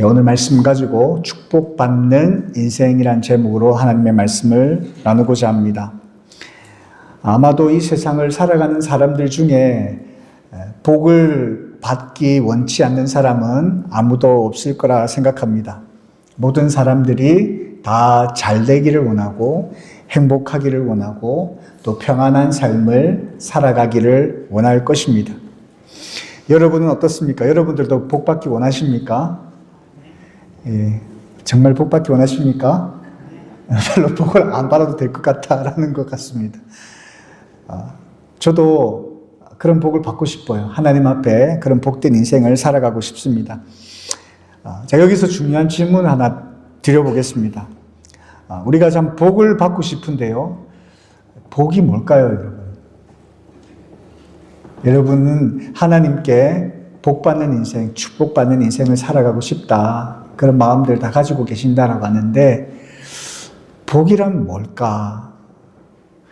오늘 말씀 가지고 축복받는 인생이란 제목으로 하나님의 말씀을 나누고자 합니다. 아마도 이 세상을 살아가는 사람들 중에 복을 받기 원치 않는 사람은 아무도 없을 거라 생각합니다. 모든 사람들이 다 잘 되기를 원하고 행복하기를 원하고 또 평안한 삶을 살아가기를 원할 것입니다. 여러분은 어떻습니까? 여러분들도 복 받기 원하십니까? 예, 정말 복 받기 원하십니까? 별로 복을 안 받아도 될 것 같다라는 것 같습니다. 저도 그런 복을 받고 싶어요. 하나님 앞에 그런 복된 인생을 살아가고 싶습니다. 자, 여기서 중요한 질문 하나 드려보겠습니다. 우리가 참 복을 받고 싶은데요. 복이 뭘까요, 여러분? 여러분은 하나님께 복받는 인생, 축복받는 인생을 살아가고 싶다. 그런 마음들 다 가지고 계신다라고 하는데 복이란 뭘까?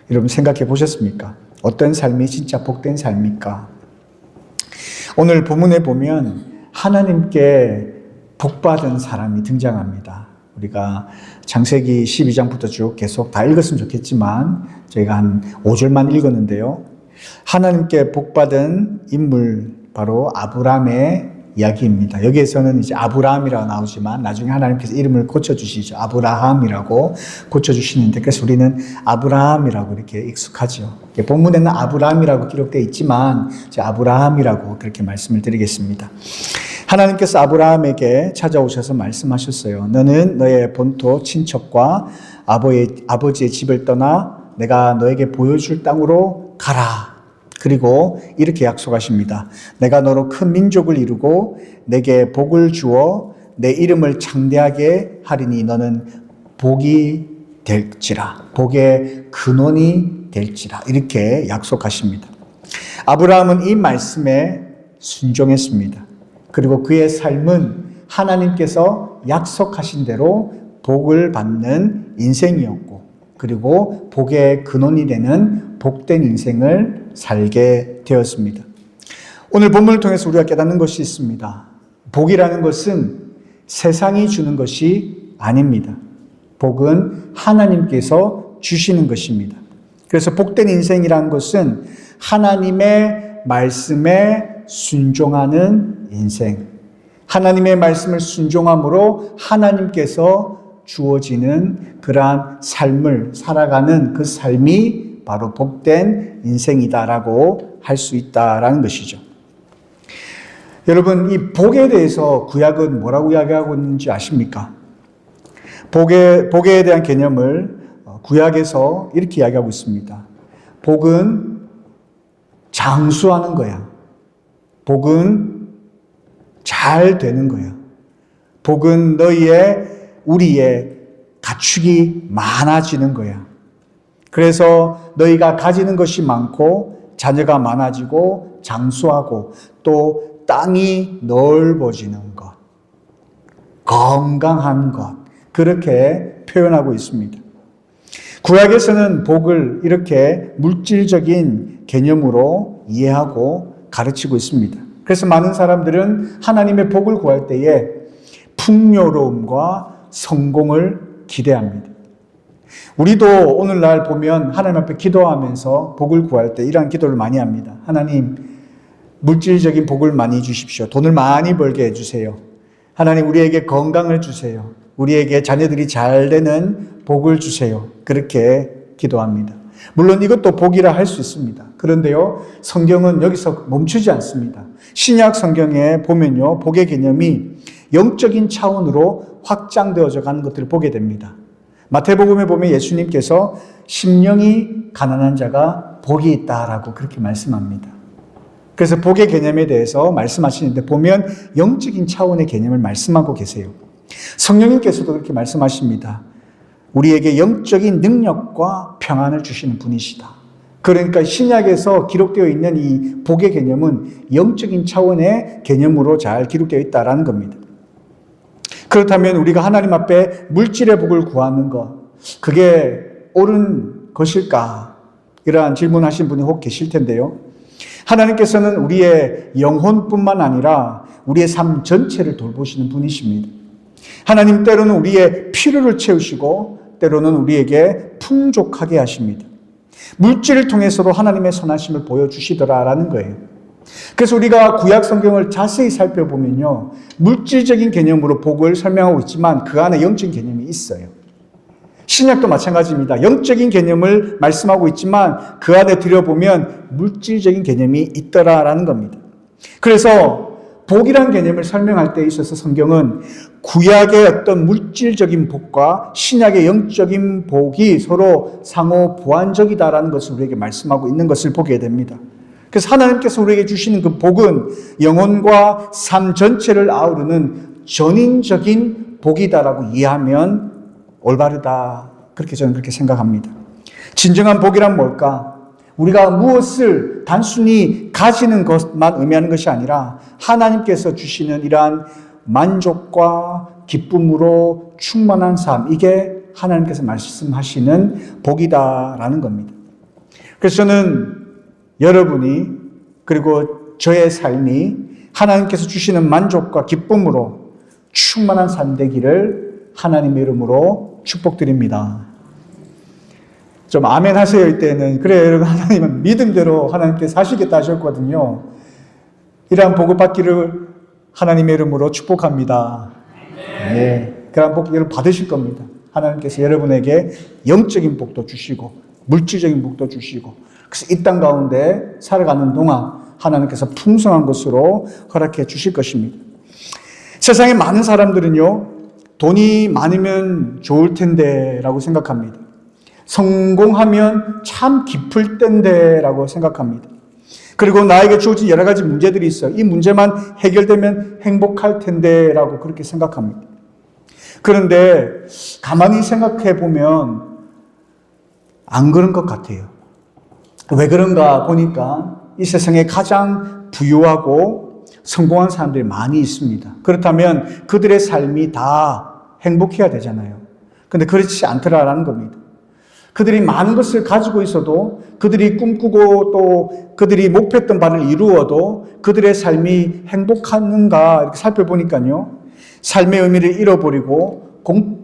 여러분 생각해 보셨습니까? 어떤 삶이 진짜 복된 삶일까? 오늘 본문에 보면 하나님께 복받은 사람이 등장합니다. 우리가 창세기 12장부터 쭉 계속 다 읽었으면 좋겠지만 저희가 한 5절만 읽었는데요. 하나님께 복받은 인물 바로 아브라함의 이야기입니다. 여기에서는 이제 아브라함이라고 나오지만 나중에 하나님께서 이름을 고쳐주시죠. 아브라함이라고 고쳐주시는데 그래서 우리는 아브라함이라고 이렇게 익숙하죠. 본문에는 아브라함이라고 기록되어 있지만 아브라함이라고 그렇게 말씀을 드리겠습니다. 하나님께서 아브라함에게 찾아오셔서 말씀하셨어요. 너는 너의 본토 친척과 아버지의 집을 떠나 내가 너에게 보여줄 땅으로 가라. 그리고 이렇게 약속하십니다. 내가 너로 큰 민족을 이루고 내게 복을 주어 내 이름을 창대하게 하리니 너는 복이 될지라. 복의 근원이 될지라. 이렇게 약속하십니다. 아브라함은 이 말씀에 순종했습니다. 그리고 그의 삶은 하나님께서 약속하신 대로 복을 받는 인생이었고 그리고 복의 근원이 되는 복된 인생을 살게 되었습니다. 오늘 본문을 통해서 우리가 깨닫는 것이 있습니다. 복이라는 것은 세상이 주는 것이 아닙니다. 복은 하나님께서 주시는 것입니다. 그래서 복된 인생이라는 것은 하나님의 말씀에 순종하는 인생, 하나님의 말씀을 순종함으로 하나님께서 주어지는 그러한 삶을 살아가는 그 삶이 바로 복된 인생이다라고 할 수 있다라는 것이죠. 여러분, 이 복에 대해서 구약은 뭐라고 이야기하고 있는지 아십니까? 복에 대한 개념을 구약에서 이렇게 이야기하고 있습니다. 복은 장수하는 거야. 복은 잘 되는 거야. 복은 우리의 가축이 많아지는 거야. 그래서 너희가 가지는 것이 많고 자녀가 많아지고 장수하고 또 땅이 넓어지는 것, 건강한 것, 그렇게 표현하고 있습니다. 구약에서는 복을 이렇게 물질적인 개념으로 이해하고 가르치고 있습니다. 그래서 많은 사람들은 하나님의 복을 구할 때에 풍요로움과 성공을 기대합니다. 우리도 오늘날 보면 하나님 앞에 기도하면서 복을 구할 때 이러한 기도를 많이 합니다. 하나님, 물질적인 복을 많이 주십시오. 돈을 많이 벌게 해주세요. 하나님, 우리에게 건강을 주세요. 우리에게 자녀들이 잘 되는 복을 주세요. 그렇게 기도합니다. 물론 이것도 복이라 할 수 있습니다. 그런데요, 성경은 여기서 멈추지 않습니다. 신약 성경에 보면요, 복의 개념이 영적인 차원으로 확장되어져 가는 것들을 보게 됩니다. 마태복음에 보면 예수님께서 심령이 가난한 자가 복이 있다라고 그렇게 말씀합니다. 그래서 복의 개념에 대해서 말씀하시는데 보면 영적인 차원의 개념을 말씀하고 계세요. 성령님께서도 그렇게 말씀하십니다. 우리에게 영적인 능력과 평안을 주시는 분이시다. 그러니까 신약에서 기록되어 있는 이 복의 개념은 영적인 차원의 개념으로 잘 기록되어 있다는 겁니다. 그렇다면 우리가 하나님 앞에 물질의 복을 구하는 것, 그게 옳은 것일까? 이러한 질문하신 분이 혹 계실 텐데요. 하나님께서는 우리의 영혼뿐만 아니라 우리의 삶 전체를 돌보시는 분이십니다. 하나님 때로는 우리의 필요를 채우시고 때로는 우리에게 풍족하게 하십니다. 물질을 통해서도 하나님의 선하심을 보여주시더라라는 거예요. 그래서 우리가 구약 성경을 자세히 살펴보면요, 물질적인 개념으로 복을 설명하고 있지만 그 안에 영적인 개념이 있어요. 신약도 마찬가지입니다. 영적인 개념을 말씀하고 있지만 그 안에 들여보면 물질적인 개념이 있더라라는 겁니다. 그래서 복이란 개념을 설명할 때 있어서 성경은 구약의 어떤 물질적인 복과 신약의 영적인 복이 서로 상호 보완적이다라는 것을 우리에게 말씀하고 있는 것을 보게 됩니다. 그래서 하나님께서 우리에게 주시는 그 복은 영혼과 삶 전체를 아우르는 전인적인 복이다라고 이해하면 올바르다. 그렇게 저는 그렇게 생각합니다. 진정한 복이란 뭘까? 우리가 무엇을 단순히 가지는 것만 의미하는 것이 아니라 하나님께서 주시는 이러한 만족과 기쁨으로 충만한 삶, 이게 하나님께서 말씀하시는 복이다라는 겁니다. 그래서 저는 여러분이 그리고 저의 삶이 하나님께서 주시는 만족과 기쁨으로 충만한 삶 되기를 하나님의 이름으로 축복드립니다. 좀 아멘 하세요. 이때는 그래 여러분, 하나님은 믿음대로 하나님께서 하시겠다 하셨거든요. 이러한 복을 받기를 하나님의 이름으로 축복합니다. 네, 그러한 복 여러분 받으실 겁니다. 하나님께서 여러분에게 영적인 복도 주시고 물질적인 복도 주시고, 그래서 이 땅 가운데 살아가는 동안 하나님께서 풍성한 것으로 허락해 주실 것입니다. 세상에 많은 사람들은요, 돈이 많으면 좋을 텐데 라고 생각합니다. 성공하면 참 기쁠 텐데 라고 생각합니다. 그리고 나에게 주어진 여러 가지 문제들이 있어요. 이 문제만 해결되면 행복할 텐데 라고 그렇게 생각합니다. 그런데 가만히 생각해 보면 안 그런 것 같아요. 왜 그런가 보니까 이 세상에 가장 부유하고 성공한 사람들이 많이 있습니다. 그렇다면 그들의 삶이 다 행복해야 되잖아요. 그런데 그렇지 않더라라는 겁니다. 그들이 많은 것을 가지고 있어도, 그들이 꿈꾸고 또 그들이 목표했던 바를 이루어도 그들의 삶이 행복한가 이렇게 살펴보니까요, 삶의 의미를 잃어버리고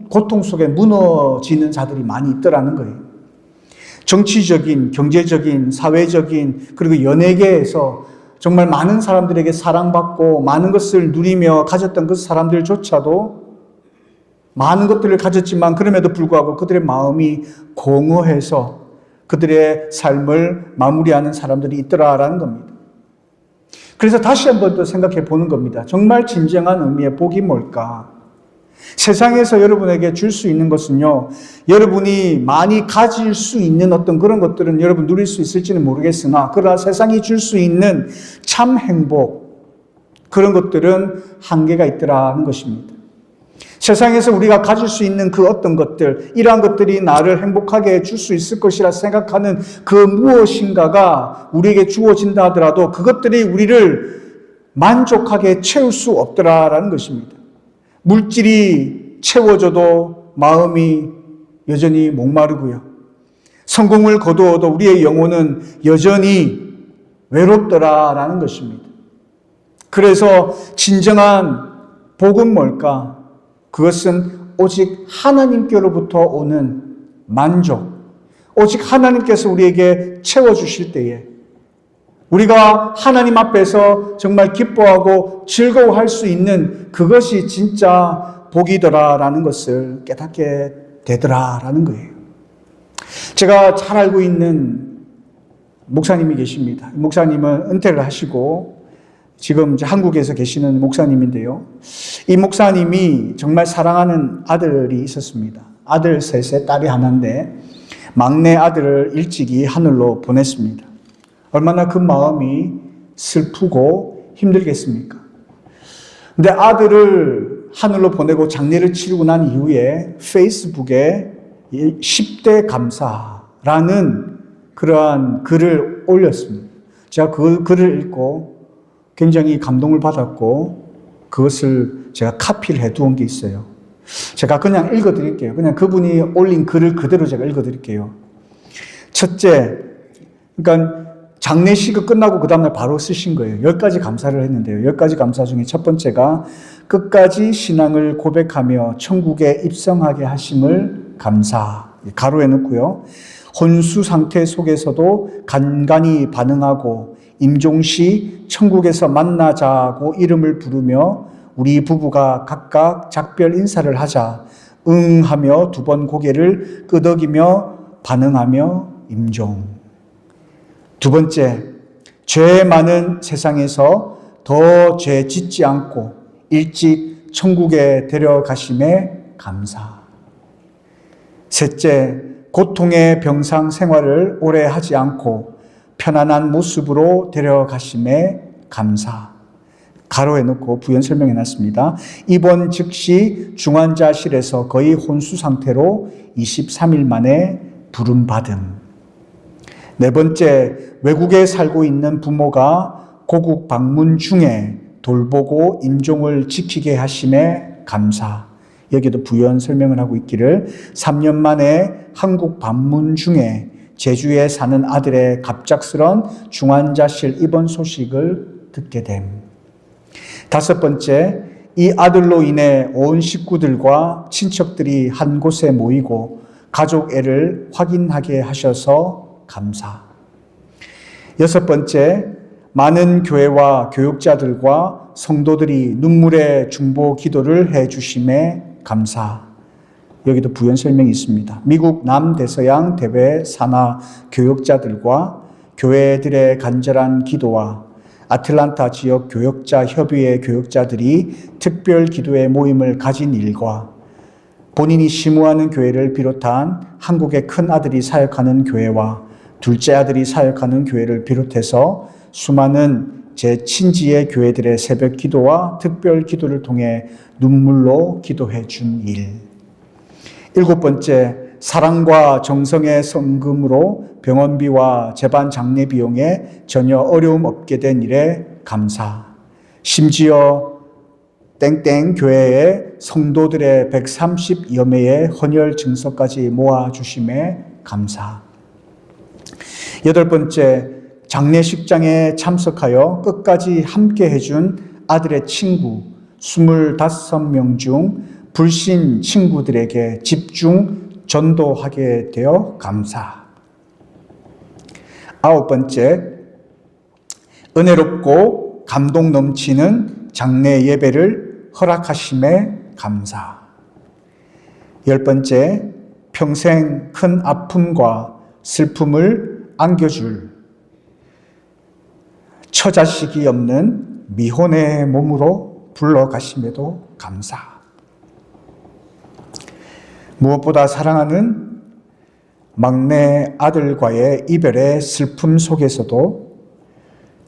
고통 속에 무너지는 자들이 많이 있더라는 거예요. 정치적인, 경제적인, 사회적인, 그리고 연예계에서 정말 많은 사람들에게 사랑받고 많은 것을 누리며 가졌던 그 사람들조차도 많은 것들을 가졌지만 그럼에도 불구하고 그들의 마음이 공허해서 그들의 삶을 마무리하는 사람들이 있더라라는 겁니다. 그래서 다시 한 번 더 생각해 보는 겁니다. 정말 진정한 의미의 복이 뭘까? 세상에서 여러분에게 줄 수 있는 것은요, 여러분이 많이 가질 수 있는 어떤 그런 것들은 여러분 누릴 수 있을지는 모르겠으나, 그러나 세상이 줄 수 있는 참 행복, 그런 것들은 한계가 있더라는 것입니다. 세상에서 우리가 가질 수 있는 그 어떤 것들, 이러한 것들이 나를 행복하게 해줄 수 있을 것이라 생각하는 그 무엇인가가 우리에게 주어진다 하더라도 그것들이 우리를 만족하게 채울 수 없더라라는 것입니다. 물질이 채워져도 마음이 여전히 목마르고요. 성공을 거두어도 우리의 영혼은 여전히 외롭더라라는 것입니다. 그래서 진정한 복은 뭘까? 그것은 오직 하나님께로부터 오는 만족, 오직 하나님께서 우리에게 채워주실 때에 우리가 하나님 앞에서 정말 기뻐하고 즐거워할 수 있는 그것이 진짜 복이더라라는 것을 깨닫게 되더라라는 거예요. 제가 잘 알고 있는 목사님이 계십니다. 목사님은 은퇴를 하시고 지금 이제 한국에서 계시는 목사님인데요. 이 목사님이 정말 사랑하는 아들이 있었습니다. 아들 셋에 딸이 하나인데 막내 아들을 일찍이 하늘로 보냈습니다. 얼마나 그 마음이 슬프고 힘들겠습니까? 근데 아들을 하늘로 보내고 장례를 치르고 난 이후에 페이스북에 10대 감사라는 그러한 글을 올렸습니다. 제가 그 글을 읽고 굉장히 감동을 받았고 그것을 제가 카피를 해두은 게 있어요. 제가 그냥 읽어드릴게요. 그냥 그분이 올린 글을 그대로 제가 읽어드릴게요. 첫째, 그러니까 장례식이 끝나고 그 다음날 바로 쓰신 거예요. 10가지 감사를 했는데요. 10가지 감사 중에 첫 번째가 끝까지 신앙을 고백하며 천국에 입성하게 하심을 감사. 가로에 넣고요. 혼수 상태 속에서도 간간히 반응하고 임종시 천국에서 만나자고 이름을 부르며 우리 부부가 각각 작별 인사를 하자. 응 하며 2번 고개를 끄덕이며 반응하며 임종. 두 번째, 죄 많은 세상에서 더 죄 짓지 않고 일찍 천국에 데려가심에 감사. 셋째, 고통의 병상 생활을 오래 하지 않고 편안한 모습으로 데려가심에 감사. 가로에 넣고 부연 설명해 놨습니다. 입원 즉시 중환자실에서 거의 혼수 상태로 23일 만에 부름받음. 네 번째, 외국에 살고 있는 부모가 고국 방문 중에 돌보고 임종을 지키게 하심에 감사. 여기도 부연 설명을 하고 있기를 3년 만에 한국 방문 중에 제주에 사는 아들의 갑작스런 중환자실 입원 소식을 듣게 됨. 다섯 번째, 이 아들로 인해 온 식구들과 친척들이 한 곳에 모이고 가족 애를 확인하게 하셔서 감사. 여섯 번째, 많은 교회와 교육자들과 성도들이 눈물의 중보 기도를 해 주심에 감사. 여기도 부연 설명이 있습니다. 미국 남대서양 대회 산하 교육자들과 교회들의 간절한 기도와 아틀란타 지역 교역자 협의회 교역자들이 특별 기도회 모임을 가진 일과 본인이 심우하는 교회를 비롯한 한국의 큰 아들이 사역하는 교회와 둘째 아들이 사역하는 교회를 비롯해서 수많은 제 친지의 교회들의 새벽 기도와 특별 기도를 통해 눈물로 기도해 준 일. 일곱 번째, 사랑과 정성의 성금으로 병원비와 재반 장례 비용에 전혀 어려움 없게 된 일에 감사. 심지어 땡땡 교회의 성도들의 130여 매의 헌혈 증서까지 모아주심에 감사. 여덟 번째, 장례식장에 참석하여 끝까지 함께 해준 아들의 친구 25명 중 불신 친구들에게 집중 전도하게 되어 감사. 아홉 번째, 은혜롭고 감동 넘치는 장례 예배를 허락하심에 감사. 열 번째, 평생 큰 아픔과 슬픔을 안겨줄 처자식이 없는 미혼의 몸으로 불러가심에도 감사. 무엇보다 사랑하는 막내 아들과의 이별의 슬픔 속에서도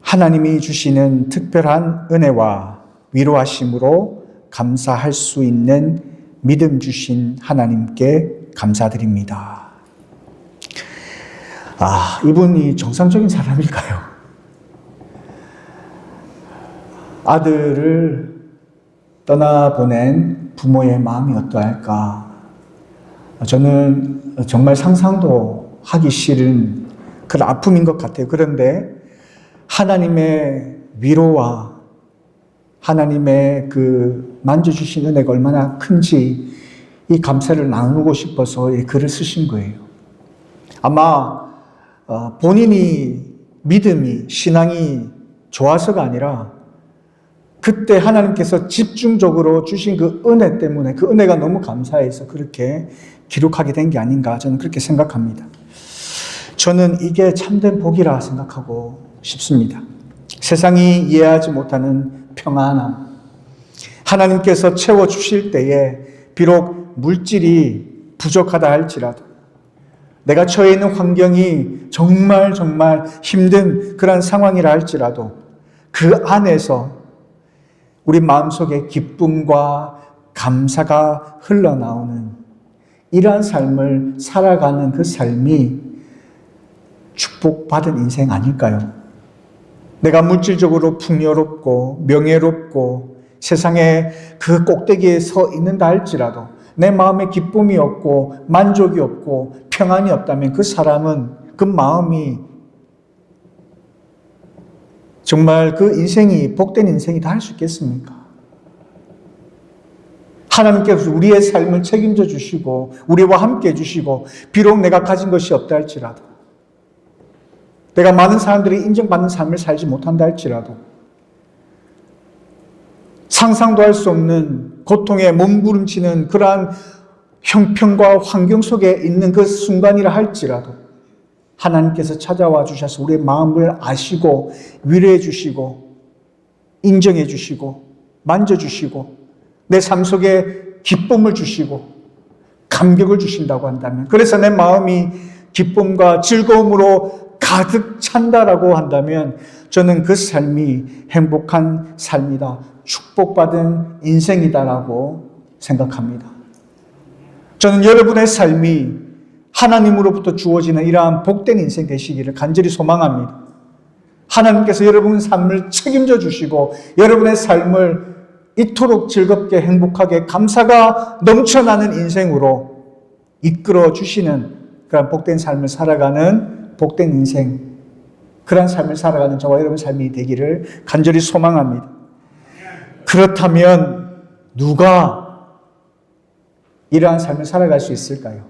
하나님이 주시는 특별한 은혜와 위로하심으로 감사할 수 있는 믿음 주신 하나님께 감사드립니다. 이분이 정상적인 사람일까요? 아들을 떠나보낸 부모의 마음이 어떠할까? 저는 정말 상상도 하기 싫은 그런 아픔인 것 같아요. 그런데 하나님의 위로와 하나님의 그 만져주신 은혜가 얼마나 큰지 이 감사를 나누고 싶어서 이 글을 쓰신 거예요. 아마 본인이 믿음이, 신앙이 좋아서가 아니라 그때 하나님께서 집중적으로 주신 그 은혜 때문에 그 은혜가 너무 감사해서 그렇게 기록하게 된 게 아닌가 저는 그렇게 생각합니다. 저는 이게 참된 복이라 생각하고 싶습니다. 세상이 이해하지 못하는 평안함, 하나님께서 채워주실 때에 비록 물질이 부족하다 할지라도 내가 처해 있는 환경이 정말 힘든 그런 상황이라 할지라도 그 안에서 우리 마음속에 기쁨과 감사가 흘러나오는 이러한 삶을 살아가는 그 삶이 축복받은 인생 아닐까요? 내가 물질적으로 풍요롭고 명예롭고 세상의 그 꼭대기에 서 있는다 할지라도 내 마음에 기쁨이 없고 만족이 없고 평안이 없다면 그 사람은 그 마음이 정말 그 인생이 복된 인생이다 할 수 있겠습니까? 하나님께서 우리의 삶을 책임져 주시고 우리와 함께 해주시고 비록 내가 가진 것이 없다 할지라도 내가 많은 사람들이 인정받는 삶을 살지 못한다 할지라도 상상도 할 수 없는 고통에 몸부림치는 그러한 형편과 환경 속에 있는 그 순간이라 할지라도 하나님께서 찾아와 주셔서 우리의 마음을 아시고 위로해 주시고 인정해 주시고 만져주시고 내 삶 속에 기쁨을 주시고 감격을 주신다고 한다면, 그래서 내 마음이 기쁨과 즐거움으로 가득 찬다라고 한다면 저는 그 삶이 행복한 삶이다, 축복받은 인생이다라고 생각합니다. 저는 여러분의 삶이 하나님으로부터 주어지는 이러한 복된 인생 되시기를 간절히 소망합니다. 하나님께서 여러분의 삶을 책임져 주시고 여러분의 삶을 이토록 즐겁게 행복하게 감사가 넘쳐나는 인생으로 이끌어 주시는 그런 복된 삶을 살아가는 복된 인생, 그런 삶을 살아가는 저와 여러분의 삶이 되기를 간절히 소망합니다. 그렇다면 누가 이러한 삶을 살아갈 수 있을까요?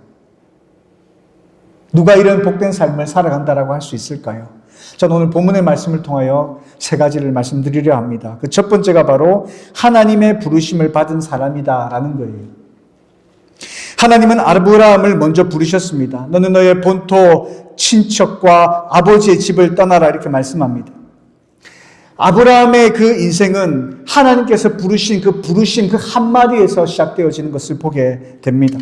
누가 이런 복된 삶을 살아간다라고 할 수 있을까요? 저는 오늘 본문의 말씀을 통하여 세 가지를 말씀드리려 합니다. 그 첫 번째가 바로 하나님의 부르심을 받은 사람이다라는 거예요. 하나님은 아브라함을 먼저 부르셨습니다. 너는 너의 본토, 친척과 아버지의 집을 떠나라 이렇게 말씀합니다. 아브라함의 그 인생은 하나님께서 부르신 그 한마디에서 시작되어지는 것을 보게 됩니다.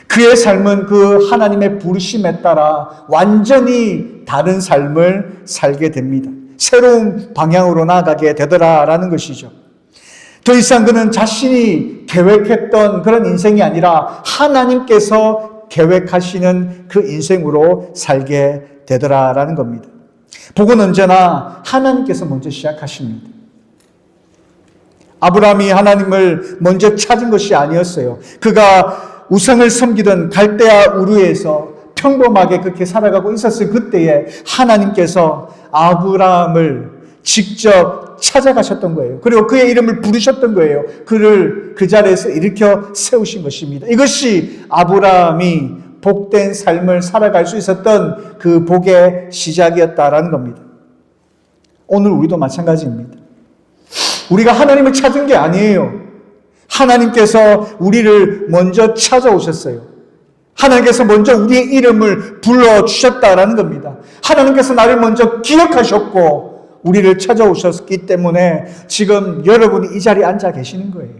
그의 삶은 그 하나님의 부르심에 따라 완전히 다른 삶을 살게 됩니다. 새로운 방향으로 나아가게 되더라라는 것이죠. 더 이상 그는 자신이 계획했던 그런 인생이 아니라 하나님께서 계획하시는 그 인생으로 살게 되더라라는 겁니다. 복은 언제나 하나님께서 먼저 시작하십니다. 아브라함이 하나님을 먼저 찾은 것이 아니었어요. 그가 우상을 섬기던 갈대아 우르에서 평범하게 그렇게 살아가고 있었을 그때에 하나님께서 아브라함을 직접 찾아가셨던 거예요. 그리고 그의 이름을 부르셨던 거예요. 그를 그 자리에서 일으켜 세우신 것입니다. 이것이 아브라함이 복된 삶을 살아갈 수 있었던 그 복의 시작이었다라는 겁니다. 오늘 우리도 마찬가지입니다. 우리가 하나님을 찾은 게 아니에요. 하나님께서 우리를 먼저 찾아오셨어요. 하나님께서 먼저 우리의 이름을 불러주셨다라는 겁니다. 하나님께서 나를 먼저 기억하셨고 우리를 찾아오셨기 때문에 지금 여러분이 이 자리에 앉아 계시는 거예요.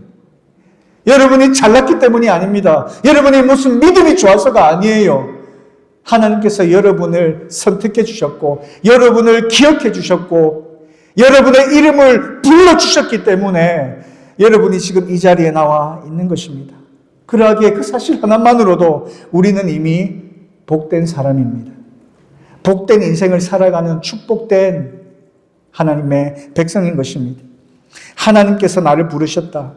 여러분이 잘났기 때문이 아닙니다. 여러분이 무슨 믿음이 좋아서가 아니에요. 하나님께서 여러분을 선택해 주셨고 여러분을 기억해 주셨고 여러분의 이름을 불러주셨기 때문에 여러분이 지금 이 자리에 나와 있는 것입니다. 그러하기에 그 사실 하나만으로도 우리는 이미 복된 사람입니다. 복된 인생을 살아가는 축복된 하나님의 백성인 것입니다. 하나님께서 나를 부르셨다.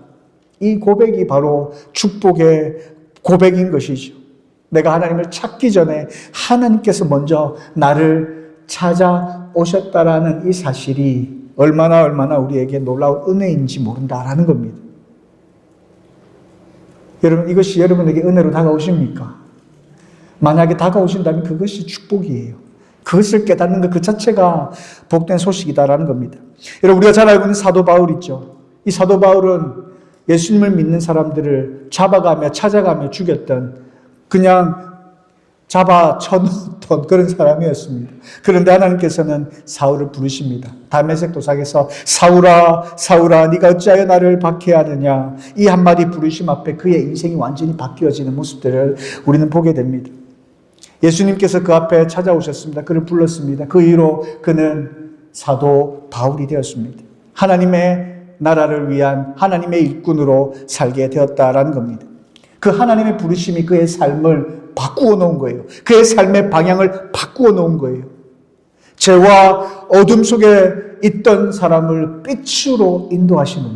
이 고백이 바로 축복의 고백인 것이죠. 내가 하나님을 찾기 전에 하나님께서 먼저 나를 찾아오셨다라는 이 사실이 얼마나 우리에게 놀라운 은혜인지 모른다라는 겁니다. 여러분, 이것이 여러분에게 은혜로 다가오십니까? 만약에 다가오신다면 그것이 축복이에요. 그것을 깨닫는 것 그 자체가 복된 소식이다라는 겁니다. 여러분, 우리가 잘 알고 있는 사도 바울 있죠. 이 사도 바울은 예수님을 믿는 사람들을 잡아가며 찾아가며 죽였던, 그냥 잡아 쳐놓던 그런 사람이었습니다. 그런데 하나님께서는 사울을 부르십니다. 다메섹 도상에서 사울아 사울아 네가 어찌하여 나를 박해하느냐, 이 한마디 부르심 앞에 그의 인생이 완전히 바뀌어지는 모습들을 우리는 보게 됩니다. 예수님께서 그 앞에 찾아오셨습니다. 그를 불렀습니다. 그 이후로 그는 사도 바울이 되었습니다. 하나님의 나라를 위한 하나님의 일꾼으로 살게 되었다라는 겁니다. 그 하나님의 부르심이 그의 삶을 바꾸어 놓은 거예요. 그의 삶의 방향을 바꾸어 놓은 거예요. 죄와 어둠 속에 있던 사람을 빛으로 인도하시는,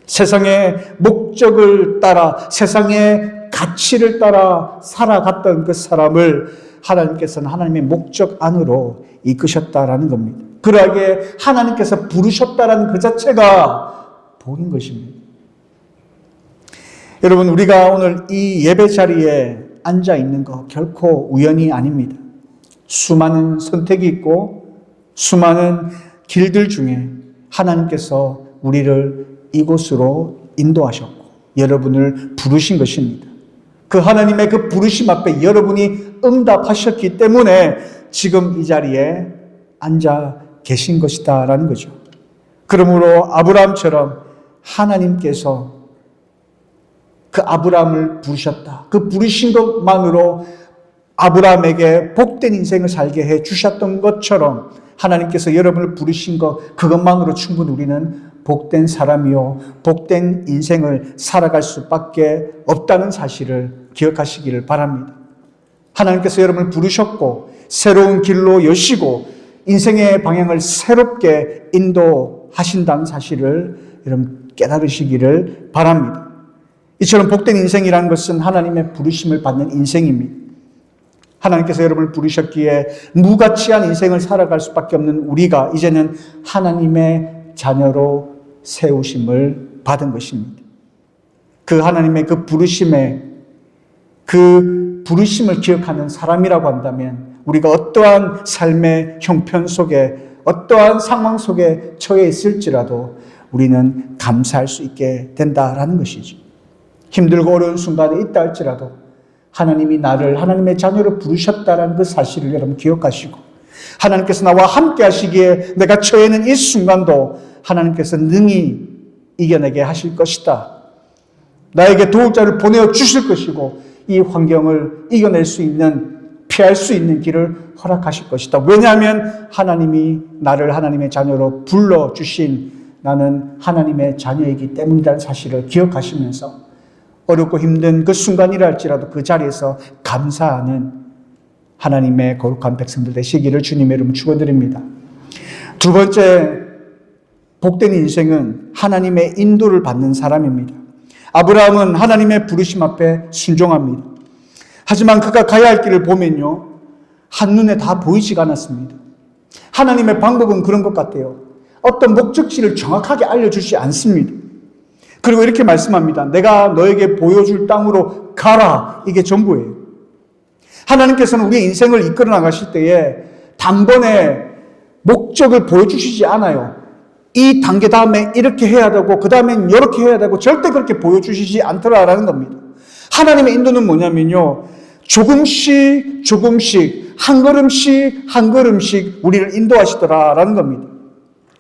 세상의 목적을 따라 세상의 가치를 따라 살아갔던 그 사람을 하나님께서는 하나님의 목적 안으로 이끄셨다라는 겁니다. 그러하게 하나님께서 부르셨다라는 그 자체가 복인 것입니다. 여러분, 우리가 오늘 이 예배 자리에 앉아 있는 거 결코 우연이 아닙니다. 수많은 선택이 있고 수많은 길들 중에 하나님께서 우리를 이곳으로 인도하셨고 여러분을 부르신 것입니다. 그 하나님의 그 부르심 앞에 여러분이 응답하셨기 때문에 지금 이 자리에 앉아 계신 것이다라는 거죠. 그러므로 아브라함처럼 하나님께서 그 아브라함을 부르셨다. 그 부르신 것만으로 아브라함에게 복된 인생을 살게 해 주셨던 것처럼 하나님께서 여러분을 부르신 것, 그것만으로 충분히 우리는 복된 사람이요, 복된 인생을 살아갈 수밖에 없다는 사실을 기억하시기를 바랍니다. 하나님께서 여러분을 부르셨고 새로운 길로 여시고 인생의 방향을 새롭게 인도하신다는 사실을 여러분 깨달으시기를 바랍니다. 이처럼 복된 인생이라는 것은 하나님의 부르심을 받는 인생입니다. 하나님께서 여러분을 부르셨기에 무가치한 인생을 살아갈 수밖에 없는 우리가 이제는 하나님의 자녀로 세우심을 받은 것입니다. 그 하나님의 그 부르심을 기억하는 사람이라고 한다면 우리가 어떠한 삶의 형편 속에 어떠한 상황 속에 처해 있을지라도 우리는 감사할 수 있게 된다라는 것이죠. 힘들고 어려운 순간에 있다 할지라도 하나님이 나를 하나님의 자녀로 부르셨다라는 그 사실을 여러분 기억하시고 하나님께서 나와 함께 하시기에 내가 처해 있는 이 순간도 하나님께서 능히 이겨내게 하실 것이다. 나에게 도울 자를 보내어 주실 것이고 이 환경을 이겨낼 수 있는 피할 수 있는 길을 허락하실 것이다. 왜냐하면 하나님이 나를 하나님의 자녀로 불러주신 나는 하나님의 자녀이기 때문이라는 사실을 기억하시면서 어렵고 힘든 그 순간이라 할지라도 그 자리에서 감사하는 하나님의 거룩한 백성들 되시기를 주님의 이름으로 축원드립니다. 두 번째, 복된 인생은 하나님의 인도를 받는 사람입니다. 아브라함은 하나님의 부르심 앞에 순종합니다. 하지만 그가 가야 할 길을 보면요, 한눈에 다 보이지가 않았습니다. 하나님의 방법은 그런 것 같아요. 어떤 목적지를 정확하게 알려주지 않습니다. 그리고 이렇게 말씀합니다. 내가 너에게 보여줄 땅으로 가라. 이게 전부예요. 하나님께서는 우리의 인생을 이끌어 나가실 때에 단번에 목적을 보여주시지 않아요. 이 단계 다음에 이렇게 해야 되고 그 다음엔 이렇게 해야 되고 절대 그렇게 보여주시지 않더라라는 겁니다. 하나님의 인도는 뭐냐면요, 조금씩 한 걸음씩 우리를 인도하시더라라는 겁니다.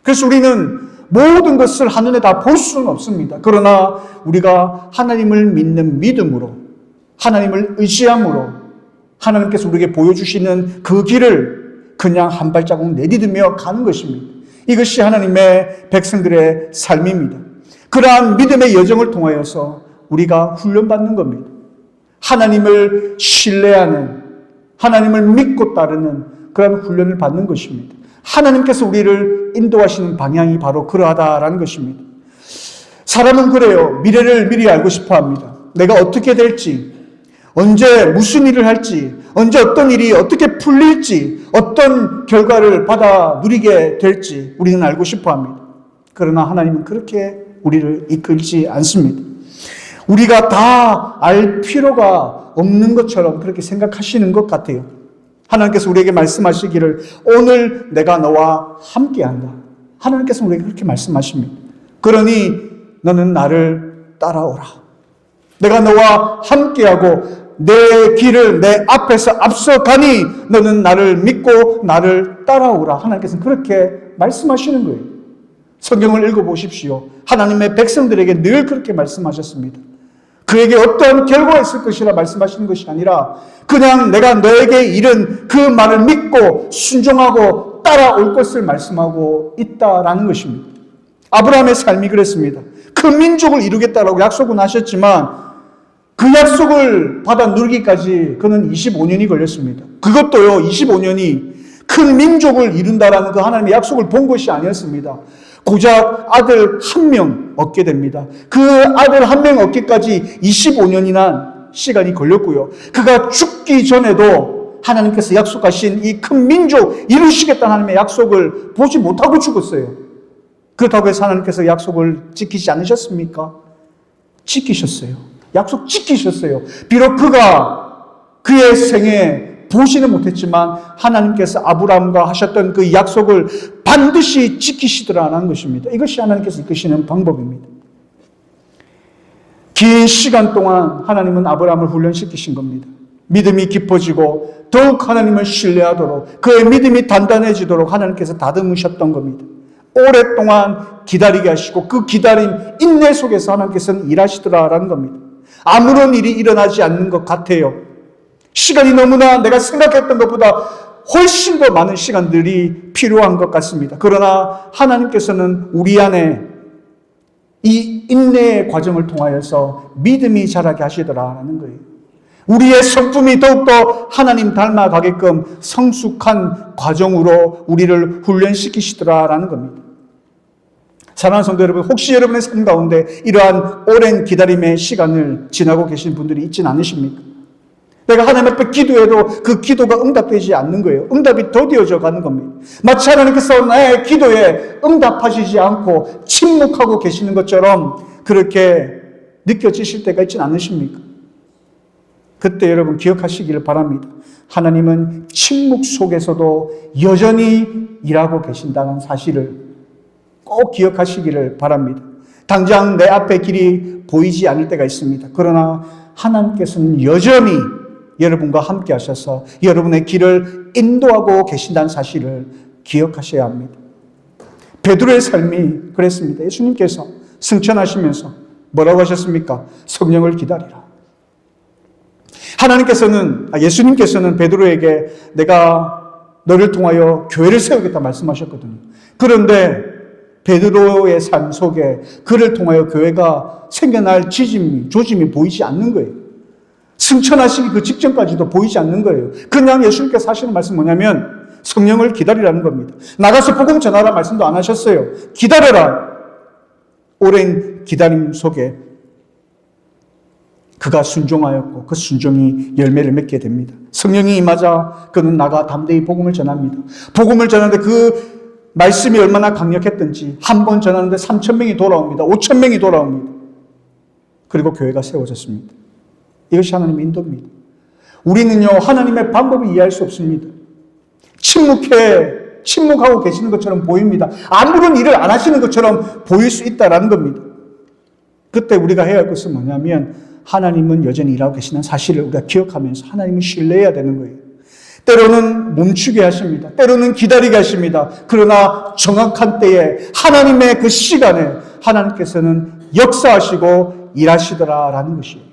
그래서 우리는 모든 것을 한눈에 다 볼 수는 없습니다. 그러나 우리가 하나님을 믿는 믿음으로, 하나님을 의지함으로 하나님께서 우리에게 보여주시는 그 길을 그냥 한 발자국 내디디며 가는 것입니다. 이것이 하나님의 백성들의 삶입니다. 그러한 믿음의 여정을 통하여서 우리가 훈련받는 겁니다. 하나님을 신뢰하는, 하나님을 믿고 따르는 그런 훈련을 받는 것입니다. 하나님께서 우리를 인도하시는 방향이 바로 그러하다라는 것입니다. 사람은 그래요. 미래를 미리 알고 싶어 합니다. 내가 어떻게 될지, 언제 무슨 일을 할지, 언제 어떤 일이 어떻게 풀릴지, 어떤 결과를 받아 누리게 될지 우리는 알고 싶어 합니다. 그러나 하나님은 그렇게 우리를 이끌지 않습니다. 우리가 다 알 필요가 없는 것처럼 그렇게 생각하시는 것 같아요. 하나님께서 우리에게 말씀하시기를 오늘 내가 너와 함께한다. 하나님께서 우리에게 그렇게 말씀하십니다. 그러니 너는 나를 따라오라. 내가 너와 함께하고 내 길을 내 앞에서 앞서가니 너는 나를 믿고 나를 따라오라. 하나님께서는 그렇게 말씀하시는 거예요. 성경을 읽어보십시오. 하나님의 백성들에게 늘 그렇게 말씀하셨습니다. 그에게 어떤 결과가 있을 것이라 말씀하시는 것이 아니라 그냥 내가 너에게 이른 그 말을 믿고 순종하고 따라올 것을 말씀하고 있다라는 것입니다. 아브라함의 삶이 그랬습니다. 큰 민족을 이루겠다라고 약속은 하셨지만 그 약속을 받아 누리기까지 그는 25년이 걸렸습니다. 그것도요, 25년이 큰 민족을 이룬다라는 그 하나님의 약속을 본 것이 아니었습니다. 고작 아들 한 명 얻게 됩니다. 그 아들 한 명 얻기까지 25년이나 시간이 걸렸고요. 그가 죽기 전에도 하나님께서 약속하신 이 큰 민족 이루시겠다는 하나님의 약속을 보지 못하고 죽었어요. 그렇다고 해서 하나님께서 약속을 지키지 않으셨습니까? 지키셨어요. 약속 지키셨어요. 비록 그가 그의 생에 보지는 못했지만 하나님께서 아브라함과 하셨던 그 약속을 반드시 지키시더라는 것입니다. 이것이 하나님께서 이끄시는 방법입니다. 긴 시간 동안 하나님은 아브라함을 훈련시키신 겁니다. 믿음이 깊어지고 더욱 하나님을 신뢰하도록, 그의 믿음이 단단해지도록 하나님께서 다듬으셨던 겁니다. 오랫동안 기다리게 하시고 그 기다림, 인내 속에서 하나님께서는 일하시더라라는 겁니다. 아무런 일이 일어나지 않는 것 같아요. 시간이 너무나 내가 생각했던 것보다 훨씬 더 많은 시간들이 필요한 것 같습니다. 그러나 하나님께서는 우리 안에 이 인내의 과정을 통하여서 믿음이 자라게 하시더라라는 거예요. 우리의 성품이 더욱더 하나님 닮아가게끔 성숙한 과정으로 우리를 훈련시키시더라라는 겁니다. 사랑하는 성도 여러분, 혹시 여러분의 삶 가운데 이러한 오랜 기다림의 시간을 지나고 계신 분들이 있진 않으십니까? 내가 하나님 앞에 기도해도 그 기도가 응답되지 않는 거예요. 응답이 더디어져 가는 겁니다. 마치 하나님께서 나의 기도에 응답하시지 않고 침묵하고 계시는 것처럼 그렇게 느껴지실 때가 있진 않으십니까? 그때 여러분 기억하시기를 바랍니다. 하나님은 침묵 속에서도 여전히 일하고 계신다는 사실을 꼭 기억하시기를 바랍니다. 당장 내 앞에 길이 보이지 않을 때가 있습니다. 그러나 하나님께서는 여전히 여러분과 함께 하셔서 여러분의 길을 인도하고 계신다는 사실을 기억하셔야 합니다. 베드로의 삶이 그랬습니다. 예수님께서 승천하시면서 뭐라고 하셨습니까? 성령을 기다리라. 예수님께서는 베드로에게 내가 너를 통하여 교회를 세우겠다 말씀하셨거든요. 그런데 베드로의 삶 속에 그를 통하여 교회가 생겨날 조짐이 보이지 않는 거예요. 승천하시기 그 직전까지도 보이지 않는 거예요. 그냥 예수님께서 하시는 말씀 뭐냐면 성령을 기다리라는 겁니다. 나가서 복음 전하라 말씀도 안 하셨어요. 기다려라. 오랜 기다림 속에 그가 순종하였고 그 순종이 열매를 맺게 됩니다. 성령이 임하자 그는 나가 담대히 복음을 전합니다. 복음을 전하는데 그 말씀이 얼마나 강력했던지 한 번 전하는데 3,000명이 돌아옵니다. 5,000명이 돌아옵니다. 그리고 교회가 세워졌습니다. 이것이 하나님의 인도입니다. 우리는요, 하나님의 방법을 이해할 수 없습니다. 침묵하고 계시는 것처럼 보입니다. 아무런 일을 안 하시는 것처럼 보일 수 있다는 겁니다. 그때 우리가 해야 할 것은 뭐냐면 하나님은 여전히 일하고 계시는 사실을 우리가 기억하면서 하나님을 신뢰해야 되는 거예요. 때로는 멈추게 하십니다. 때로는 기다리게 하십니다. 그러나 정확한 때에 하나님의 그 시간에 하나님께서는 역사하시고 일하시더라라는 것이에요.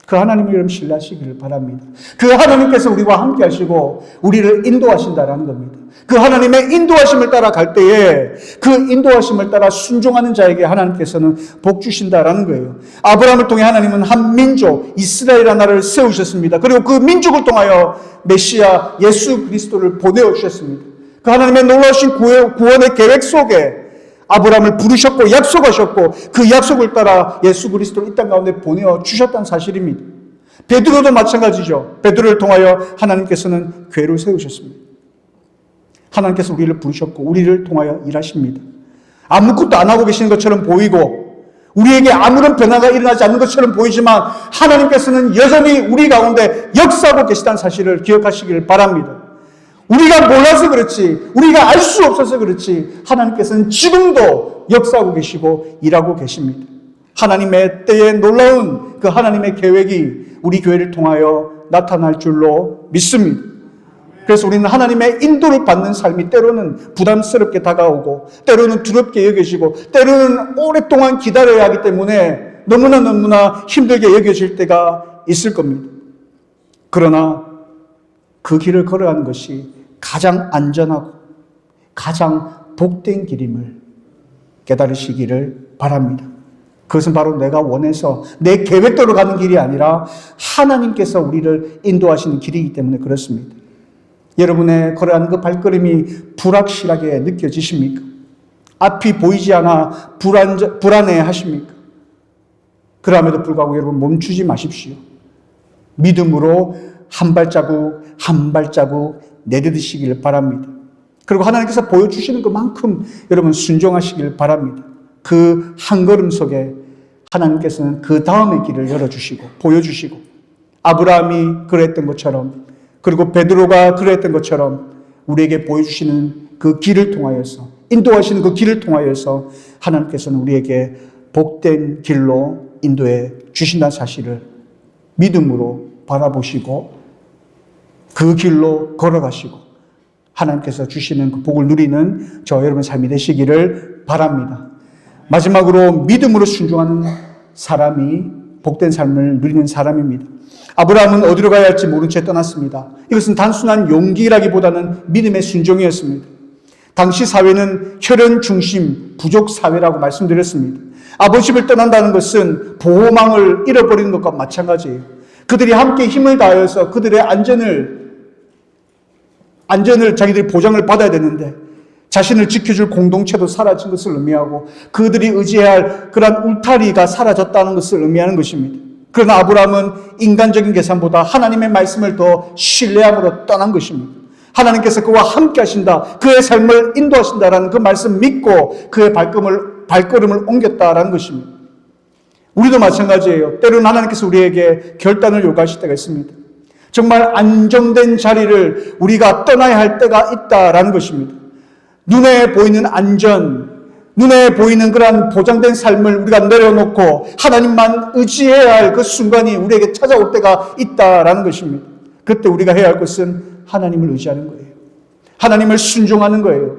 그 하나님을 여러분 신뢰하시기를 바랍니다. 그 하나님께서 우리와 함께 하시고 우리를 인도하신다라는 겁니다. 그 하나님의 인도하심을 따라 갈 때에 그 인도하심을 따라 순종하는 자에게 하나님께서는 복 주신다라는 거예요. 아브라함을 통해 하나님은 한 민족 이스라엘이라는 나라를 세우셨습니다. 그리고 그 민족을 통하여 메시아 예수 그리스도를 보내오셨습니다. 그 하나님의 놀라우신 구원의 계획 속에 아브라함을 부르셨고 약속하셨고 그 약속을 따라 예수 그리스도를 이 땅 가운데 보내어 주셨다는 사실입니다. 베드로도 마찬가지죠. 베드로를 통하여 하나님께서는 교회를 세우셨습니다. 하나님께서 우리를 부르셨고 우리를 통하여 일하십니다. 아무것도 안 하고 계시는 것처럼 보이고 우리에게 아무런 변화가 일어나지 않는 것처럼 보이지만 하나님께서는 여전히 우리 가운데 역사하고 계시다는 사실을 기억하시길 바랍니다. 우리가 몰라서 그렇지, 우리가 알 수 없어서 그렇지 하나님께서는 지금도 역사하고 계시고 일하고 계십니다. 하나님의 때에 놀라운 그 하나님의 계획이 우리 교회를 통하여 나타날 줄로 믿습니다. 그래서 우리는 하나님의 인도를 받는 삶이 때로는 부담스럽게 다가오고 때로는 두렵게 여겨지고 때로는 오랫동안 기다려야 하기 때문에 너무나 힘들게 여겨질 때가 있을 겁니다. 그러나 그 길을 걸어가는 것이 가장 안전하고 가장 복된 길임을 깨달으시기를 바랍니다. 그것은 바로 내가 원해서 내 계획대로 가는 길이 아니라 하나님께서 우리를 인도하시는 길이기 때문에 그렇습니다. 여러분의 걸어가는 그 발걸음이 불확실하게 느껴지십니까? 앞이 보이지 않아 불안해 하십니까? 그럼에도 불구하고 여러분 멈추지 마십시오. 믿음으로 한 발자국 한 발자국 내딛으시길 바랍니다. 그리고 하나님께서 보여주시는 그만큼 여러분 순종하시길 바랍니다. 그 한 걸음 속에 하나님께서는 그 다음의 길을 열어주시고 보여주시고, 아브라함이 그랬던 것처럼, 그리고 베드로가 그랬던 것처럼 우리에게 보여주시는 그 길을 통하여서, 인도하시는 그 길을 통하여서 하나님께서는 우리에게 복된 길로 인도해 주신다는 사실을 믿음으로 바라보시고 그 길로 걸어가시고 하나님께서 주시는 그 복을 누리는 저 여러분 삶이 되시기를 바랍니다. 마지막으로 믿음으로 순종하는 사람이 복된 삶을 누리는 사람입니다. 아브라함은 어디로 가야 할지 모른 채 떠났습니다. 이것은 단순한 용기라기보다는 믿음의 순종이었습니다. 당시 사회는 혈연 중심 부족 사회라고 말씀드렸습니다. 아버지를 떠난다는 것은 보호망을 잃어버리는 것과 마찬가지예요. 그들이 함께 힘을 다하여서 그들의 안전을 자기들이 보장을 받아야 되는데 자신을 지켜줄 공동체도 사라진 것을 의미하고 그들이 의지해야 할 그러한 울타리가 사라졌다는 것을 의미하는 것입니다. 그러나 아브라함은 인간적인 계산보다 하나님의 말씀을 더 신뢰함으로 떠난 것입니다. 하나님께서 그와 함께 하신다, 그의 삶을 인도하신다라는 그 말씀 믿고 그의 발걸음을 옮겼다라는 것입니다. 우리도 마찬가지예요. 때로는 하나님께서 우리에게 결단을 요구하실 때가 있습니다. 정말 안정된 자리를 우리가 떠나야 할 때가 있다라는 것입니다. 눈에 보이는 안전, 눈에 보이는 그러한 보장된 삶을 우리가 내려놓고 하나님만 의지해야 할 그 순간이 우리에게 찾아올 때가 있다라는 것입니다. 그때 우리가 해야 할 것은 하나님을 의지하는 거예요. 하나님을 순종하는 거예요.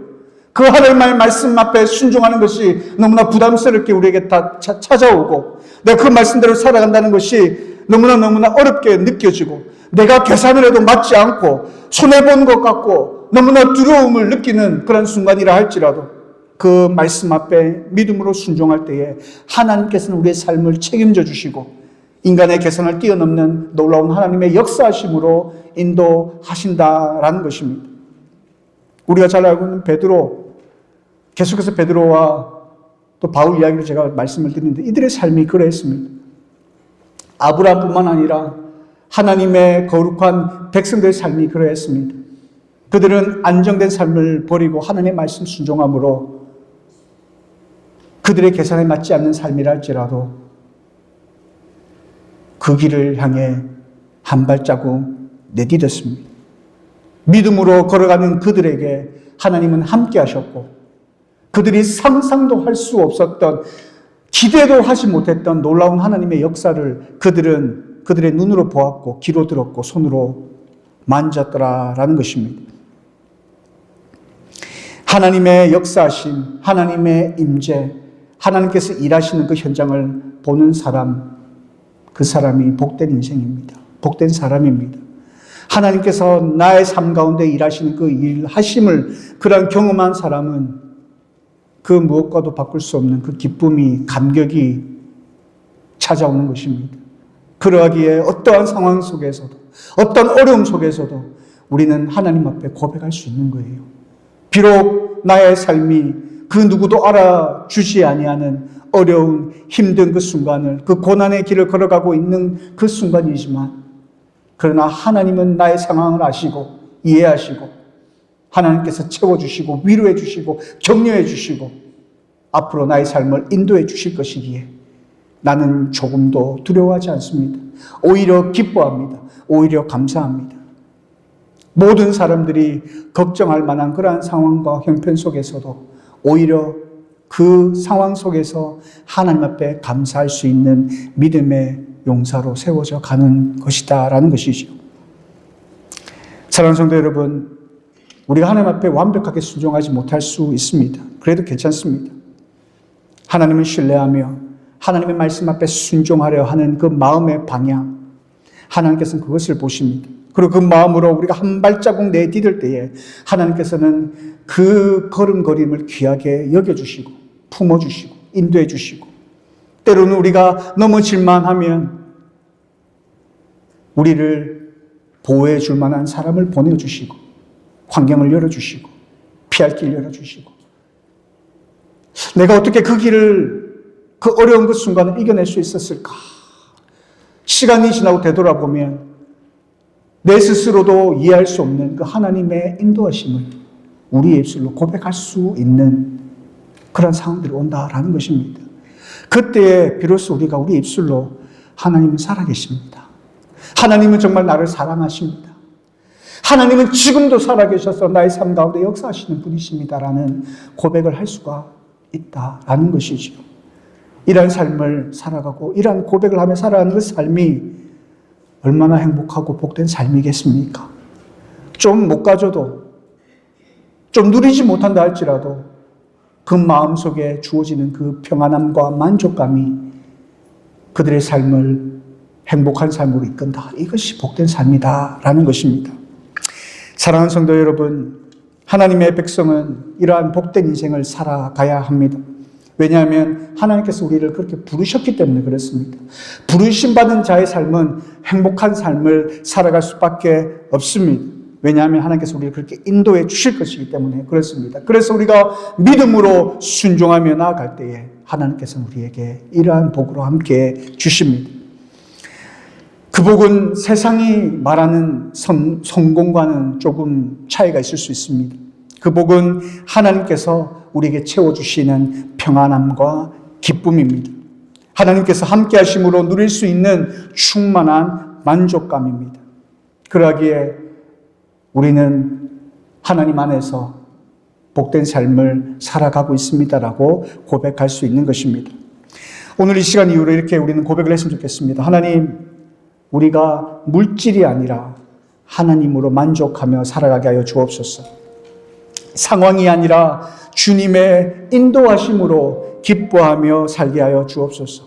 그 하나님의 말씀 앞에 순종하는 것이 너무나 부담스럽게 우리에게 다 찾아오고, 내가 그 말씀대로 살아간다는 것이 너무나 어렵게 느껴지고, 내가 계산을 해도 맞지 않고 손해보는 것 같고 너무나 두려움을 느끼는 그런 순간이라 할지라도 그 말씀 앞에 믿음으로 순종할 때에 하나님께서는 우리의 삶을 책임져 주시고 인간의 계산을 뛰어넘는 놀라운 하나님의 역사하심으로 인도하신다라는 것입니다. 우리가 잘 알고 있는 베드로, 계속해서 베드로와 또 바울 이야기를 제가 말씀을 드리는데 이들의 삶이 그러했습니다. 아브라함뿐만 아니라 하나님의 거룩한 백성들의 삶이 그러했습니다. 그들은 안정된 삶을 버리고 하나님의 말씀 순종함으로 그들의 계산에 맞지 않는 삶이라 할지라도 그 길을 향해 한 발자국 내딛었습니다. 믿음으로 걸어가는 그들에게 하나님은 함께 하셨고 그들이 상상도 할 수 없었던, 기대도 하지 못했던 놀라운 하나님의 역사를 그들의 눈으로 보았고 귀로 들었고 손으로 만졌더라라는 것입니다. 하나님의 역사하심, 하나님의 임재, 하나님께서 일하시는 그 현장을 보는 사람, 그 사람이 복된 인생입니다. 복된 사람입니다. 하나님께서 나의 삶 가운데 일하시는 그 일하심을 그런 경험한 사람은 그 무엇과도 바꿀 수 없는 그 기쁨이, 감격이 찾아오는 것입니다. 그러하기에 어떠한 상황 속에서도, 어떤 어려움 속에서도 우리는 하나님 앞에 고백할 수 있는 거예요. 비록 나의 삶이 그 누구도 알아주지 아니하는 어려운 힘든 그 순간을, 그 고난의 길을 걸어가고 있는 그 순간이지만, 그러나 하나님은 나의 상황을 아시고 이해하시고 하나님께서 채워주시고 위로해 주시고 격려해 주시고 앞으로 나의 삶을 인도해 주실 것이기에 나는 조금도 두려워하지 않습니다. 오히려 기뻐합니다. 오히려 감사합니다. 모든 사람들이 걱정할 만한 그러한 상황과 형편 속에서도 오히려 그 상황 속에서 하나님 앞에 감사할 수 있는 믿음의 용사로 세워져 가는 것이다라는 것이죠. 사랑하는 성도 여러분, 우리가 하나님 앞에 완벽하게 순종하지 못할 수 있습니다. 그래도 괜찮습니다. 하나님을 신뢰하며 하나님의 말씀 앞에 순종하려 하는 그 마음의 방향, 하나님께서는 그것을 보십니다. 그리고 그 마음으로 우리가 한 발자국 내디딜 때에 하나님께서는 그 걸음걸임을 귀하게 여겨주시고 품어주시고 인도해주시고, 때로는 우리가 넘어질만 하면 우리를 보호해줄 만한 사람을 보내주시고 환경을 열어주시고 피할 길 열어주시고, 내가 어떻게 그 길을, 그 어려운 그 순간을 이겨낼 수 있었을까? 시간이 지나고 되돌아보면 내 스스로도 이해할 수 없는 그 하나님의 인도하심을 우리의 입술로 고백할 수 있는 그런 상황들이 온다라는 것입니다. 그때에 비로소 우리가 우리 입술로 하나님은 살아계십니다. 하나님은 정말 나를 사랑하십니다. 하나님은 지금도 살아계셔서 나의 삶 가운데 역사하시는 분이십니다라는 고백을 할 수가 있다라는 것이죠. 이러한 삶을 살아가고 이러한 고백을 하며 살아가는 그 삶이 얼마나 행복하고 복된 삶이겠습니까? 좀 못 가져도, 좀 누리지 못한다 할지라도 그 마음속에 주어지는 그 평안함과 만족감이 그들의 삶을 행복한 삶으로 이끈다. 이것이 복된 삶이다라는 것입니다. 사랑하는 성도 여러분, 하나님의 백성은 이러한 복된 인생을 살아가야 합니다. 왜냐하면 하나님께서 우리를 그렇게 부르셨기 때문에 그렇습니다. 부르심받은 자의 삶은 행복한 삶을 살아갈 수밖에 없습니다. 왜냐하면 하나님께서 우리를 그렇게 인도해 주실 것이기 때문에 그렇습니다. 그래서 우리가 믿음으로 순종하며 나아갈 때에 하나님께서는 우리에게 이러한 복으로 함께 주십니다. 그 복은 세상이 말하는 성공과는 조금 차이가 있을 수 있습니다. 그 복은 하나님께서 우리에게 채워주시는 평안함과 기쁨입니다. 하나님께서 함께 하심으로 누릴 수 있는 충만한 만족감입니다. 그러기에 우리는 하나님 안에서 복된 삶을 살아가고 있습니다라고 고백할 수 있는 것입니다. 오늘 이 시간 이후로 이렇게 우리는 고백을 했으면 좋겠습니다. 하나님, 우리가 물질이 아니라 하나님으로 만족하며 살아가게 하여 주옵소서. 상황이 아니라 주님의 인도하심으로 기뻐하며 살게 하여 주옵소서.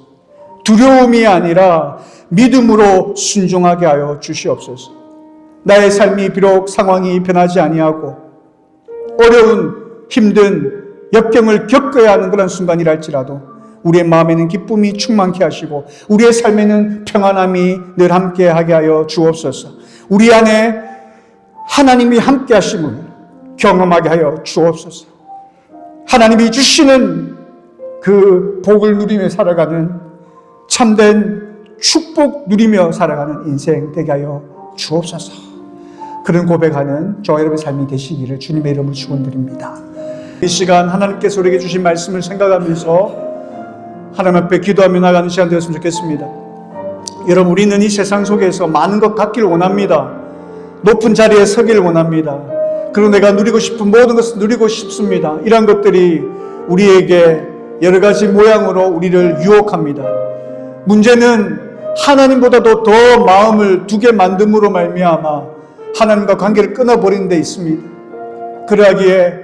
두려움이 아니라 믿음으로 순종하게 하여 주시옵소서. 나의 삶이 비록 상황이 변하지 아니하고 어려운 힘든 역경을 겪어야 하는 그런 순간이라 할지라도 우리의 마음에는 기쁨이 충만케 하시고 우리의 삶에는 평안함이 늘 함께하게 하여 주옵소서. 우리 안에 하나님이 함께 하심을 경험하게 하여 주옵소서. 하나님이 주시는 그 복을 누리며 살아가는 참된 축복 누리며 살아가는 인생 되게 하여 주옵소서. 그런 고백하는 저와 여러분의 삶이 되시기를 주님의 이름으로 축원드립니다. 이 시간 하나님께서 우리에게 주신 말씀을 생각하면서 하나님 앞에 기도하며 나가는 시간 되었으면 좋겠습니다. 여러분, 우리는 이 세상 속에서 많은 것 갖기를 원합니다. 높은 자리에 서기를 원합니다. 그리고 내가 누리고 싶은 모든 것을 누리고 싶습니다. 이런 것들이 우리에게 여러 가지 모양으로 우리를 유혹합니다. 문제는 하나님보다도 더 마음을 두게 만듦으로 말미암아 하나님과 관계를 끊어버리는 데 있습니다. 그러하기에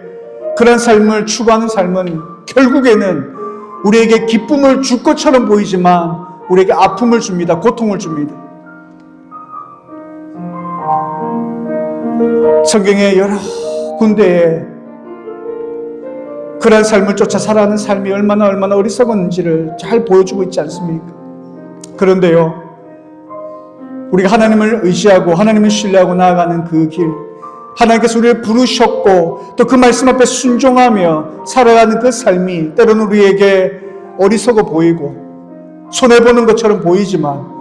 그런 삶을 추구하는 삶은 결국에는 우리에게 기쁨을 줄 것처럼 보이지만 우리에게 아픔을 줍니다. 고통을 줍니다. 성경의 여러 군데에 그런 삶을 쫓아 살아가는 삶이 얼마나 어리석었는지를 잘 보여주고 있지 않습니까? 그런데요, 우리가 하나님을 의지하고 하나님을 신뢰하고 나아가는 그 길, 하나님께서 우리를 부르셨고 또 그 말씀 앞에 순종하며 살아가는 그 삶이 때로는 우리에게 어리석어 보이고 손해보는 것처럼 보이지만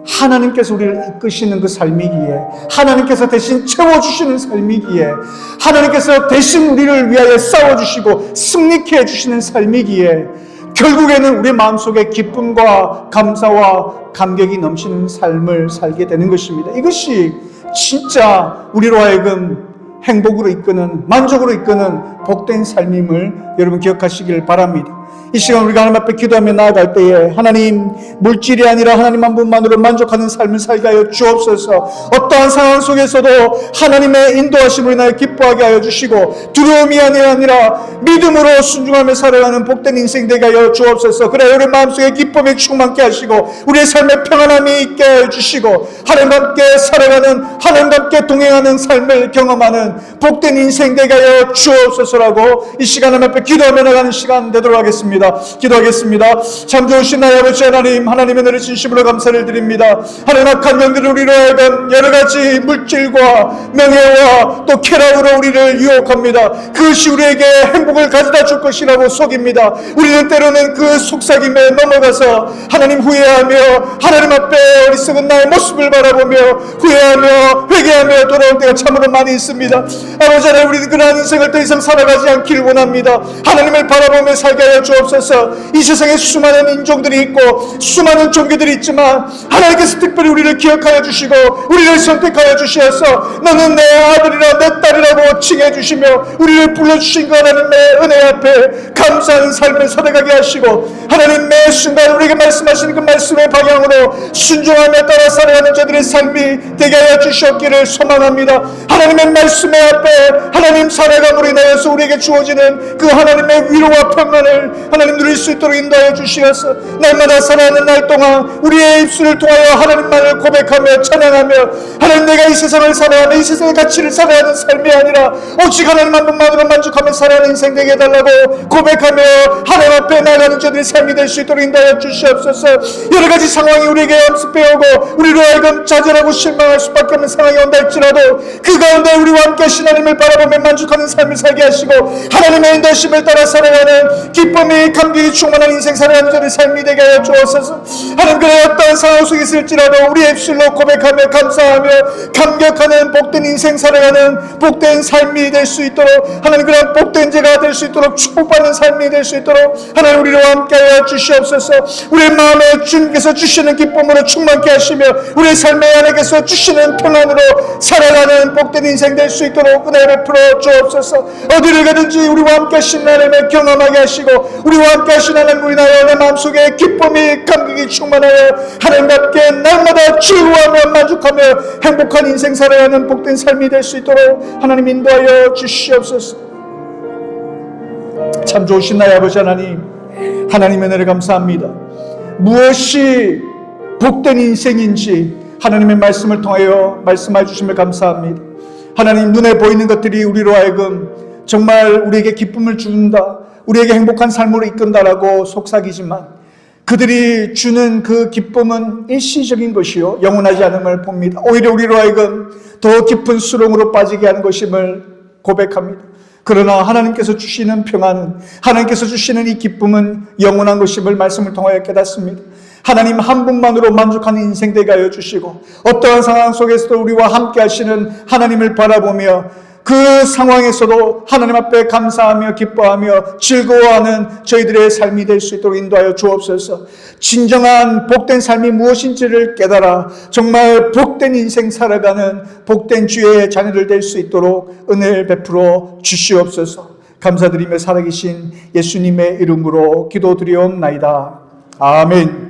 하나님께서 우리를 이끄시는 그 삶이기에, 하나님께서 대신 채워주시는 삶이기에, 하나님께서 대신 우리를 위하여 싸워주시고 승리케 해주시는 삶이기에 결국에는 우리 마음속에 기쁨과 감사와 감격이 넘치는 삶을 살게 되는 것입니다. 이것이 진짜 우리로 하여금 행복으로 이끄는, 만족으로 이끄는 복된 삶임을 여러분 기억하시길 바랍니다. 이 시간 우리가 하나님 앞에 기도하며 나아갈 때에 하나님, 물질이 아니라 하나님 한 분만으로 만족하는 삶을 살게 하여 주옵소서. 어떠한 상황 속에서도 하나님의 인도하심으로 인하여 기뻐하게 하여 주시고 두려움이 아니라 믿음으로 순종하며 살아가는 복된 인생 되게 하여 주옵소서. 그래 우리 마음속에 기쁨이 충만케 하시고 우리의 삶에 평안함이 있게 하여 주시고 하나님과 함께 살아가는, 하나님과 함께 동행하는 삶을 경험하는 복된 인생 되게 하여 주옵소서라고 이 시간 하나님 앞에 기도하며 나가는 시간 되도록 하겠습니다. 기도하겠습니다. 참 좋으신 나의 아버지 하나님, 하나님의 은혜를 진심으로 감사를 드립니다. 하나님, 악한 영들은 우리로 하여금 여러 가지 물질과 명예와 또 쾌락으로 우리를 유혹합니다. 그것이 우리에게 행복을 가져다 줄 것이라고 속입니다. 우리는 때로는 그 속삭임에 넘어가서 하나님 후회하며 하나님 앞에 어리석은 나의 모습을 바라보며 후회하며 회개하며 돌아올 때가 참으로 많이 있습니다. 아버지 하나님, 우리는 그러한 인생을 더 이상 살아가지 않기를 원합니다. 하나님을 바라보며 살게 하여 주옵소서. 이 세상에 수많은 인종들이 있고 수많은 종교들이 있지만 하나님께서 특별히 우리를 기억하여 주시고 우리를 선택하여 주시어서 너는 내 아들이라 내 딸이라고 칭해 주시며 우리를 불러주신 그 하나님의 은혜 앞에 감사하는 삶을 살아가게 하시고 하나님, 매 순간 우리에게 말씀하시는 그 말씀의 방향으로 순종하며 따라 살아가는 저들의 삶이 되게 하여 주시옵기를 소망합니다. 하나님의 말씀의 앞에 하나님 살아감으로 인하여서 우리에게 주어지는 그 하나님의 위로와 평안을 하나님 누릴 수 있도록 인도하여 주시어서 날마다 살아가는 날 동안 우리의 입술을 통하여 하나님만을 고백하며 찬양하며 하나님, 내가 이 세상을 살아가며 이 세상의 가치를 살아가는 삶이 아니라 오직 하나님 한 분만으로 만족하며 살아가는 인생 되게 해달라고 고백하며 하나님 앞에 나아가는 저들의 삶이 될 수 있도록 인도하여 주시옵소서. 여러 가지 상황이 우리에게 엄습해오고 우리로 하여금 좌절하고 실망할 수밖에 없는 상황이 온다 할지라도 그 가운데 우리와 함께 하신 하나님을 바라보며 만족하는 삶을 살게 하시고 하나님의 인도심을 따라 살아가는 기쁨이 감격이 충만한 인생 살아가는 저들의 삶이 되게 하여 주옵소서. 하나님, 그래 어떠한 상황 속에 있을지라도 우리의 입술로 고백하며 감사하며 감격하는 복된 인생 살아가는 복된 삶이 될 수 있도록 하나님, 그런 복된 제가 될 수 있도록 축복받는 삶이 될 수 있도록 하나님 우리와 함께 하여 주시옵소서. 우리의 마음에 주님께서 주시는 기쁨으로 충만케 하시며 우리의 삶에 하나님께서 주시는 평안으로 살아가는 복된 인생 될 수 있도록 은혜 베풀어 주옵소서. 어디를 가든지 우리와 함께 하신 하나님을 경험하게 하시고 우리와 함께 하신 하나님, 인하여 내 마음속에 기쁨이 감격이 충만하여 하나님답게 날마다 즐거워하며 만족하며 행복한 인생 살아가는 복된 삶이 될 수 있도록 하나님 인도하여 주시옵소서. 참 좋으신 나의 아버지 하나님, 하나님의 은혜를 감사합니다. 무엇이 복된 인생인지 하나님의 말씀을 통하여 말씀해 주심을 감사합니다. 하나님, 눈에 보이는 것들이 우리로 하여금 정말 우리에게 기쁨을 준다, 우리에게 행복한 삶으로 이끈다라고 속삭이지만 그들이 주는 그 기쁨은 일시적인 것이요 영원하지 않음을 봅니다. 오히려 우리로 하여금 더 깊은 수렁으로 빠지게 하는 것임을 고백합니다. 그러나 하나님께서 주시는 평안은, 하나님께서 주시는 이 기쁨은 영원한 것임을 말씀을 통하여 깨닫습니다. 하나님 한 분만으로 만족하는 인생 되게 하여 주시고 어떠한 상황 속에서도 우리와 함께 하시는 하나님을 바라보며 그 상황에서도 하나님 앞에 감사하며 기뻐하며 즐거워하는 저희들의 삶이 될 수 있도록 인도하여 주옵소서. 진정한 복된 삶이 무엇인지를 깨달아 정말 복된 인생 살아가는 복된 주의 자녀들 될 수 있도록 은혜를 베풀어 주시옵소서. 감사드리며 살아계신 예수님의 이름으로 기도드리옵나이다. 아멘.